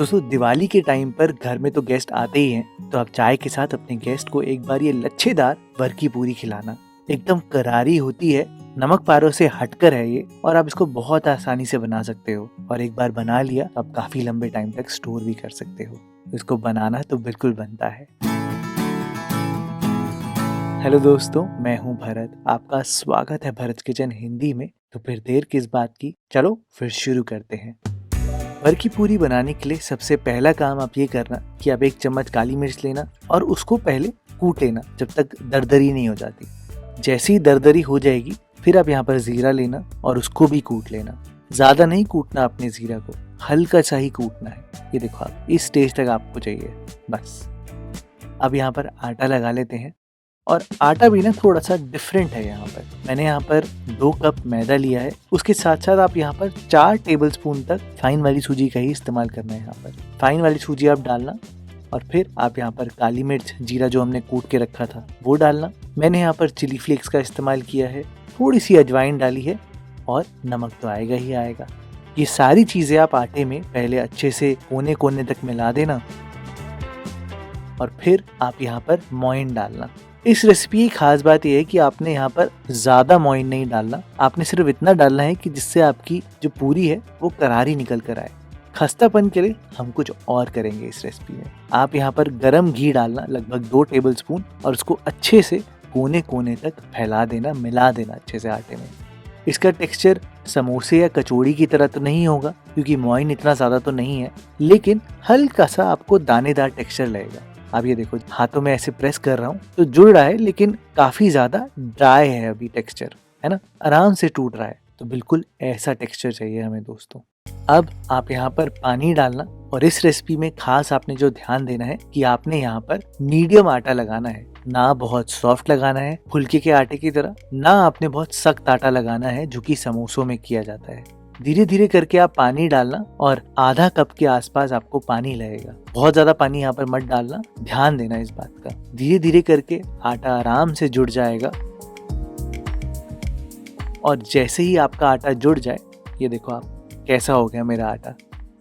दोस्तों दिवाली के टाइम पर घर में तो गेस्ट आते ही हैं, तो आप चाय के साथ अपने गेस्ट को एक बार ये लच्छेदार वर की पूरी खिलाना। एकदम करारी होती है, नमक पारों से हटकर है ये, और आप इसको बहुत आसानी से बना सकते हो। और एक बार बना लिया तो आप काफी लंबे टाइम तक स्टोर भी कर सकते हो। इसको बनाना तो बिल्कुल बनता है। हेलो दोस्तों, मैं हूँ भरत। आपका स्वागत है भरत किचन हिंदी में। तो फिर देर किस बात की, चलो फिर शुरू करते हैं। वर की पूरी बनाने के लिए सबसे पहला काम आप ये करना कि आप 1 चम्मच काली मिर्च लेना और उसको पहले कूट लेना जब तक दरदरी नहीं हो जाती। जैसी दरदरी हो जाएगी फिर आप यहाँ पर जीरा लेना और उसको भी कूट लेना। ज्यादा नहीं कूटना अपने जीरा को, हल्का सा ही कूटना है। ये देखो आप इस स्टेज तक आपको चाहिए बस। अब यहाँ पर आटा लगा लेते हैं, और आटा भी ना थोड़ा सा डिफरेंट है। यहाँ पर मैंने यहाँ पर 2 कप मैदा लिया है। उसके साथ साथ आप यहाँ पर 4 टेबलस्पून तक फाइन वाली सूजी का ही इस्तेमाल करना है। यहाँ पर फाइन वाली सूजी आप डालना, और फिर आप यहाँ पर काली मिर्च जीरा जो हमने कूट के रखा था वो डालना। मैंने यहाँ पर चिली फ्लेक्स का इस्तेमाल किया है, थोड़ी सी अजवाइन डाली है, और नमक तो आएगा ही आएगा। ये सारी चीजें आप आटे में पहले अच्छे से कोने कोने तक मिला देना, और फिर आप यहाँ पर मोइन डालना। इस रेसिपी की खास बात यह है कि आपने यहाँ पर ज्यादा मोइन नहीं डालना, आपने सिर्फ इतना डालना है कि जिससे आपकी जो पूरी है वो करारी निकल कर आए। खस्तापन के लिए हम कुछ और करेंगे इस रेसिपी में। आप यहाँ पर गरम घी डालना, लगभग 2 टेबलस्पून, और उसको अच्छे से कोने कोने तक फैला देना, मिला देना अच्छे से आटे में। इसका टेक्सचर समोसे या कचौड़ी की तरह तो नहीं होगा क्योंकि मोइन इतना ज्यादा तो नहीं है, लेकिन हल्का सा आपको दानेदार टेक्सचर लगेगा। आप ये देखो, हाथों में ऐसे प्रेस कर रहा हूँ तो जुड़ रहा है, लेकिन काफी ज्यादा ड्राई है अभी टेक्सचर, है ना, आराम से टूट रहा है। तो बिल्कुल ऐसा टेक्सचर चाहिए हमें दोस्तों। अब आप यहाँ पर पानी डालना, और इस रेसिपी में खास आपने जो ध्यान देना है कि आपने यहाँ पर मीडियम आटा लगाना है, ना बहुत सॉफ्ट लगाना है फुल्के के आटे की तरह, ना आपने बहुत सख्त आटा लगाना है जो कि समोसों में किया जाता है। धीरे धीरे करके आप पानी डालना, और आधा कप के आसपास आपको पानी लगेगा। बहुत ज्यादा पानी यहाँ पर मत डालना, ध्यान देना इस बात का। धीरे धीरे करके आटा आराम से जुड़ जाएगा, और जैसे ही आपका आटा जुड़ जाए, ये देखो आप कैसा हो गया मेरा आटा।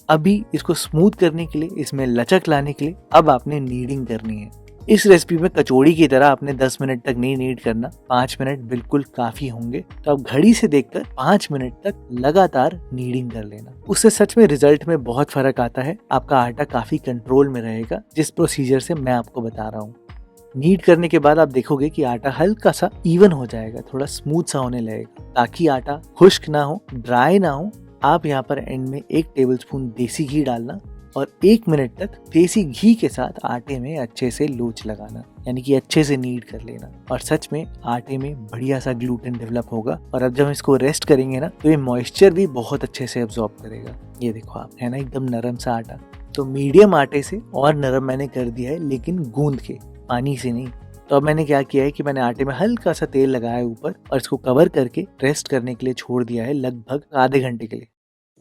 अभी इसको स्मूथ करने के लिए, इसमें लचक लाने के लिए अब आपने नीडिंग करनी है। इस रेसिपी में कचौड़ी की तरह आपने 10 मिनट तक नहीं नीड करना, 5 मिनट बिल्कुल काफी होंगे। तो आप घड़ी से देखकर 5 मिनट तक लगातार नीडिंग कर लेना। उससे सच में रिजल्ट में बहुत फर्क आता है। आपका आटा काफी कंट्रोल में रहेगा, जिस प्रोसीजर से मैं आपको बता रहा हूँ। नीड करने के बाद आप देखोगे कि आटा हल्का सा इवन हो जाएगा, थोड़ा स्मूथ सा होने लगेगा। ताकि आटा खुश्क ना हो, ड्राई ना हो, आप यहाँ पर एंड में 1 टेबलस्पून देसी घी डालना, और 1 मिनट तक देसी घी के साथ आटे में अच्छे से लोच लगाना, यानी कि अच्छे से नीड कर लेना। और सच में आटे में बढ़िया सा ग्लूटेन डेवलप होगा, और अब जब हम इसको रेस्ट करेंगे ना, तो ये मॉइस्चर भी बहुत अच्छे से एब्जॉर्ब करेगा। ये देखो आप, है ना एकदम नरम सा आटा। तो मीडियम आटे से और नरम मैंने कर दिया है, लेकिन गूंद के, पानी से नहीं। तो अब मैंने क्या किया है कि मैंने आटे में हल्का सा तेल लगाया है ऊपर, और इसको कवर करके रेस्ट करने के लिए छोड़ दिया है, लगभग आधे घंटे के लिए।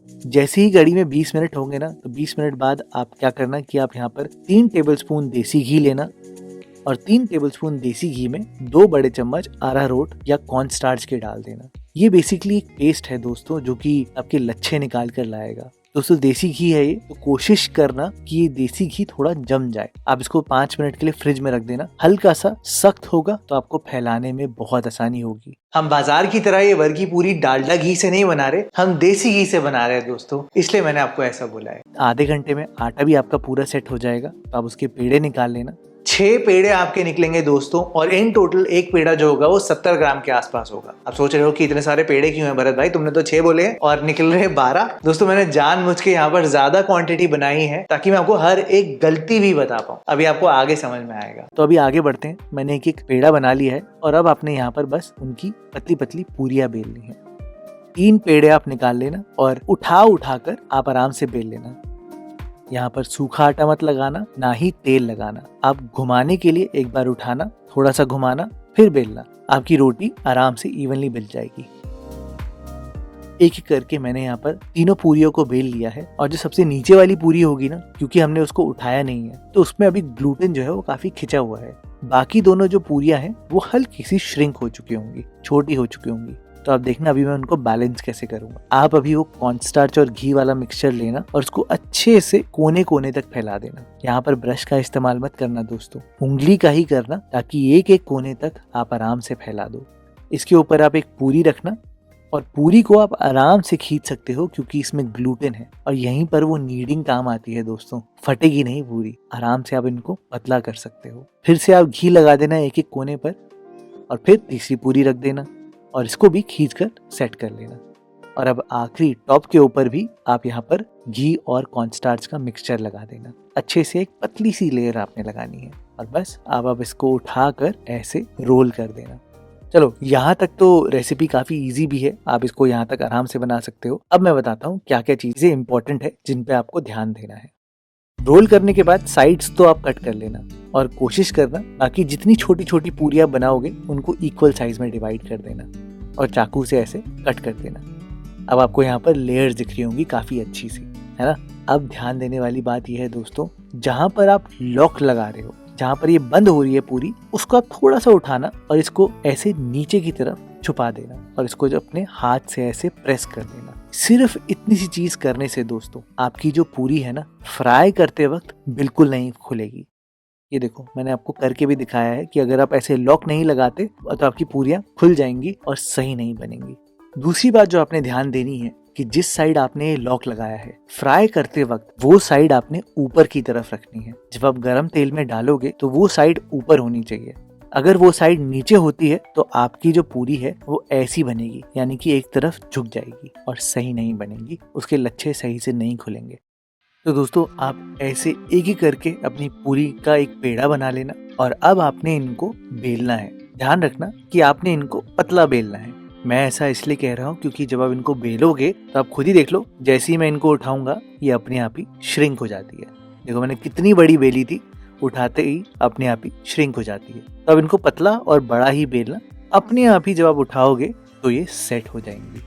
जैसे ही घड़ी में 20 मिनट होंगे ना, तो 20 मिनट बाद आप क्या करना कि आप यहाँ पर 3 टेबलस्पून देसी घी लेना, और 3 टेबलस्पून देसी घी में 2 बड़े चम्मच अरारोट या कॉर्न स्टार्च के डाल देना। ये बेसिकली एक पेस्ट है दोस्तों, जो कि आपके लच्छे निकाल कर लाएगा। दोस्तों देसी घी है ये, तो कोशिश करना कि ये देसी घी थोड़ा जम जाए। आप इसको 5 मिनट के लिए फ्रिज में रख देना। हल्का सा सख्त होगा तो आपको फैलाने में बहुत आसानी होगी। हम बाजार की तरह ये वर की पूरी डालडा घी से नहीं बना रहे, हम देसी घी से बना रहे हैं दोस्तों, इसलिए मैंने आपको ऐसा बोला है। आधे घंटे में आटा भी आपका पूरा सेट हो जाएगा, तो आप उसके पेड़े निकाल लेना। 6 पेड़े आपके निकलेंगे दोस्तों, और इन टोटल एक पेड़ा जो होगा वो 70 ग्राम के आसपास होगा। आप सोच रहे हो कि इतने सारे पेड़े क्यों हैं भरत भाई, तुमने तो 6 बोले हैं और निकल रहे 12। दोस्तों मैंने जानबूझ के यहाँ पर ज्यादा क्वांटिटी बनाई है ताकि मैं आपको हर एक गलती भी बता पाऊँ। अभी आपको आगे समझ में आएगा। तो अभी आगे बढ़ते हैं। मैंने एक एक पेड़ा बना लिया है, और अब आपने यहाँ पर बस उनकी पतली पतली पूरियां बेलनी है। 3 पेड़े आप निकाल लेना, और उठा कर आप आराम से बेल लेना। यहाँ पर सूखा आटा मत लगाना, ना ही तेल लगाना। आप घुमाने के लिए एक बार उठाना, थोड़ा सा घुमाना, फिर बेलना। आपकी रोटी आराम से इवनली बेल जाएगी। एक एक करके मैंने यहाँ पर तीनों पूरियों को बेल लिया है, और जो सबसे नीचे वाली पूरी होगी ना, क्योंकि हमने उसको उठाया नहीं है, तो उसमें अभी ग्लूटेन जो है वो काफी खिंचा हुआ है। बाकी दोनों जो पूरियां हैं वो हल्की सी श्रिंक हो चुकी होंगी, छोटी हो चुकी होंगी। तो तो आप देखना अभी मैं उनको बैलेंस कैसे करूंगा। आप अभी वो कॉर्नस्टार्च और घी वाला मिक्सचर लेना और उसको अच्छे से कोने कोने तक फैला देना। यहाँ पर ब्रश का इस्तेमाल मत करना दोस्तों, उंगली का ही करना, ताकि एक एक कोने तक आप आराम से फैला दो। इसके ऊपर आप एक पूरी रखना और पूरी को आप आराम से खींच सकते हो क्योंकि इसमें ग्लूटेन है और यहीं पर वो नीडिंग काम आती है दोस्तों, फटेगी नहीं पूरी। आराम से आप इनको पतला कर सकते हो। फिर से आप घी लगा देना एक एक कोने पर और फिर तीसरी पूरी रख देना और इसको भी खींच कर सेट कर लेना। और अब आखिरी टॉप के ऊपर भी आप यहाँ पर घी और कॉर्नस्टार्च का मिक्सचर लगा देना। अच्छे से एक पतली सी लेयर आपने लगानी है और बस अब इसको उठाकर ऐसे रोल कर देना। चलो यहाँ तक तो रेसिपी काफी इजी भी है, आप इसको यहाँ तक आराम से बना सकते हो। अब मैं बताता हूँ क्या क्या चीजें इंपॉर्टेंट है जिन पे आपको ध्यान देना है। रोल करने के बाद साइड्स तो आप कट कर लेना और कोशिश करना बाकी जितनी छोटी छोटी पूरियां बनाओगे उनको इक्वल साइज में डिवाइड कर देना और चाकू से ऐसे कट कर देना। अब आपको यहाँ पर लेयर्स दिख रही होंगी काफी अच्छी सी, है ना। अब ध्यान देने वाली बात यह है दोस्तों, जहाँ पर आप लॉक लगा रहे हो, जहाँ पर ये बंद हो रही है पूरी, उसको आप थोड़ा सा उठाना और इसको ऐसे नीचे की तरफ छुपा देना और इसको जो अपने हाथ से ऐसे प्रेस कर देना। सिर्फ इतनी सी चीज करने से दोस्तों आपकी जो पूरी है ना, फ्राई करते वक्त बिल्कुल नहीं खुलेगी। ये देखो मैंने आपको करके भी दिखाया है कि अगर आप ऐसे लॉक नहीं लगाते तो आपकी पूरियां खुल जाएंगी और सही नहीं बनेंगी। दूसरी बात जो आपने ध्यान देनी है कि जिस साइड आपने लॉक लगाया है, फ्राई करते वक्त वो साइड आपने ऊपर की तरफ रखनी है। जब आप गरम तेल में डालोगे तो वो साइड ऊपर होनी चाहिए। अगर वो साइड नीचे होती है तो आपकी जो पूरी है वो ऐसी बनेगी, यानी कि एक तरफ झुक जाएगी और सही नहीं बनेगी, उसके लच्छे सही से नहीं खुलेंगे। तो दोस्तों आप ऐसे एक ही करके अपनी पूरी का एक पेड़ा बना लेना और अब आपने इनको बेलना है। ध्यान रखना कि आपने इनको पतला बेलना है। मैं ऐसा इसलिए कह रहा हूँ क्योंकि जब आप इनको बेलोगे तो आप खुद ही देख लो, जैसे ही मैं इनको उठाऊंगा ये अपने आप ही श्रिंक हो जाती है। देखो मैंने कितनी बड़ी बेली थी, उठाते ही अपने आप ही श्रिंक हो जाती है। तो अब इनको पतला और बड़ा ही बेलना, अपने आप ही जब आप उठाओगे तो ये सेट हो जाएंगी।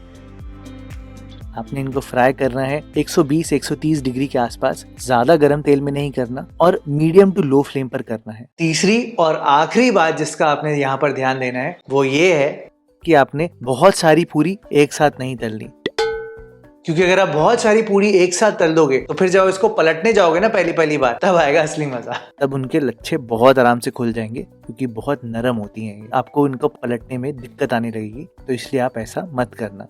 आपने इनको फ्राई करना है 120-130 डिग्री के आसपास, ज्यादा गर्म तेल में नहीं करना और मीडियम टू लो फ्लेम पर करना है। तीसरी और आखिरी बात जिसका आपने यहाँ पर ध्यान देना है वो ये है कि आपने बहुत सारी पूरी एक साथ नहीं तलनी, क्योंकि अगर आप बहुत सारी पूरी एक साथ तल दोगे तो फिर जब इसको पलटने जाओगे ना पहली बार, तब आएगा असली मजा। तब उनके लच्छे बहुत आराम से खुल जाएंगे क्योंकि बहुत नरम होती हैं। आपको इनको पलटने में दिक्कत आने लगेगी, तो इसलिए आप ऐसा मत करना।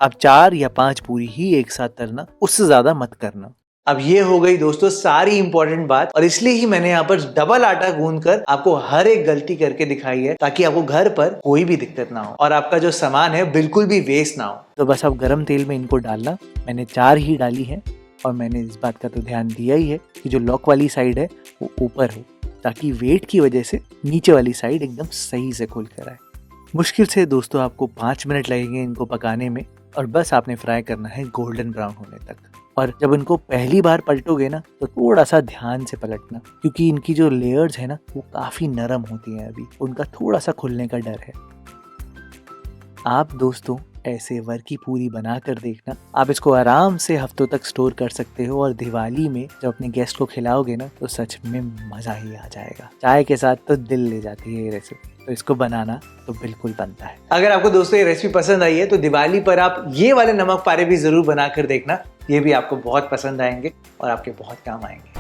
आप 4 या 5 पूरी ही एक साथ तलना, उससे ज्यादा मत करना। अब ये हो गई दोस्तों सारी इंपॉर्टेंट बात, और इसलिए ही मैंने यहाँ पर डबल आटा गूंद कर आपको हर एक गलती करके दिखाई है, ताकि आपको घर पर कोई भी दिक्कत ना हो और आपका जो सामान है बिल्कुल भी वेस्ट ना हो। तो बस आप गरम तेल में इनको डालना। मैंने 4 ही डाली है और मैंने इस बात का तो ध्यान दिया ही है कि जो लॉक वाली साइड है वो ऊपर हो, ताकि वेट की वजह से नीचे वाली साइड एकदम सही से खुल कर आए। मुश्किल से दोस्तों आपको 5 मिनट लगेंगे इनको पकाने में, और बस आपने फ्राई करना है गोल्डन ब्राउन होने तक। और जब इनको पहली बार पलटोगे ना तो थोड़ा सा ध्यान से पलटना, क्योंकि इनकी जो लेयर्स है ना वो काफी नरम होती हैं, अभी उनका थोड़ा सा खुलने का डर है। आप दोस्तों ऐसे वर की पूरी बना कर देखना, आप इसको आराम से हफ्तों तक स्टोर कर सकते हो और दिवाली में जब अपने गेस्ट को खिलाओगे ना तो सच में मजा ही आ जाएगा। चाय के साथ तो दिल ले जाती है ये रेसिपी, तो इसको बनाना तो बिल्कुल बनता है। अगर आपको दोस्तों ये रेसिपी पसंद आई है तो दिवाली पर आप ये वाले नमक पारे भी जरूर बना कर देखना, ये भी आपको बहुत पसंद आएंगे और आपके बहुत काम आएंगे।